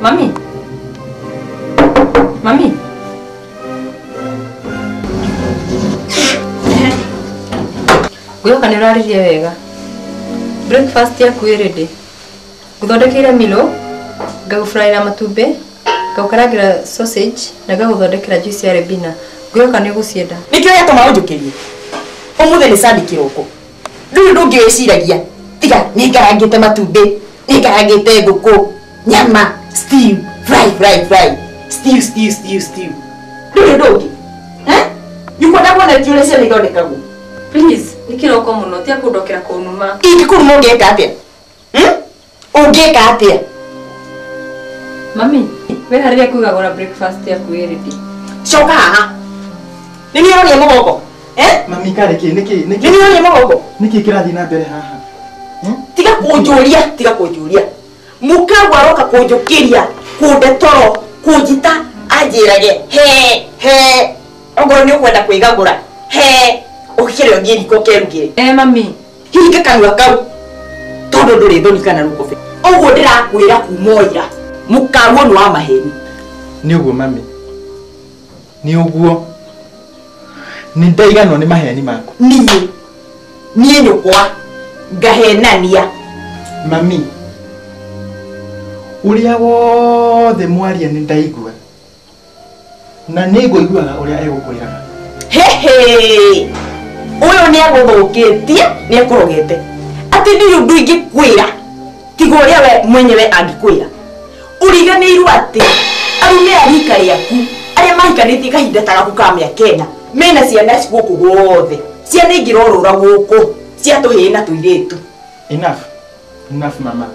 Mami. Mami. Guyo kaniraririe wega. Breakfast yaku ready. Guthondekera milo, ngagufry na matumbe, ngaukaranga sausage, na ngaguthondekera juice ya rebina. Guyo kanĩ gucienda. Nikio yatuma unjukirie. Omuthe ni sandi kiroko. Ndu ndungĩciragia. Tiga ni ngarangite matumbe, ni ngarangite nguku, nyama, stew, fry. Stew. Ndu. Yukwenda kuona tiole cia nĩthondekagwo. Please, nikiroko muno tia kundokera kunuma. Ingĩkũruma ũngĩka atĩa? Ũngĩka atĩa? Mami, we hariria kuigagora breakfast yaku ready. Coka haha. Nini uronia mugongo? Mami kareke niki Nini uronia mugongo? niki kirathi na mbere haha. Tiga kunjuria. Mukagu aroka kunjukiria, kunde toro, kunjita anjirage. He. Ongoro ni ukwenda kwigagura. He. Ukire ngiriko kerugire. Mami. Hinge kanua kau. Tondu nduri thoni kana rukobe. Oguo ndirakwira kumoira. Mukagu ni wa maheni. Ni uguo mami. Ni uguo. Ni ndaiganwo ni maheni maku. Niĩ nyũkwa ngahenania. Mami. Uria wothe mwaria ni ndaigua. Na nĩngũiguaga uria egũkwĩraga. Hehe. Uyo ni agũthũkĩtie, ni ekũrogete. Ati ni undu ingĩkwĩra. Tiga ũrĩa we mwenyewe angĩkwĩra. Ũriganĩirwo atĩ arume arika rĩaku arĩa mahikanĩtie kahinda ta gaku ka mĩaka 4 mena ciana gũkũ guothe. Ciana ingĩrorũra gũkũ cia tũhĩĩ na tũirĩtu. Enough mama.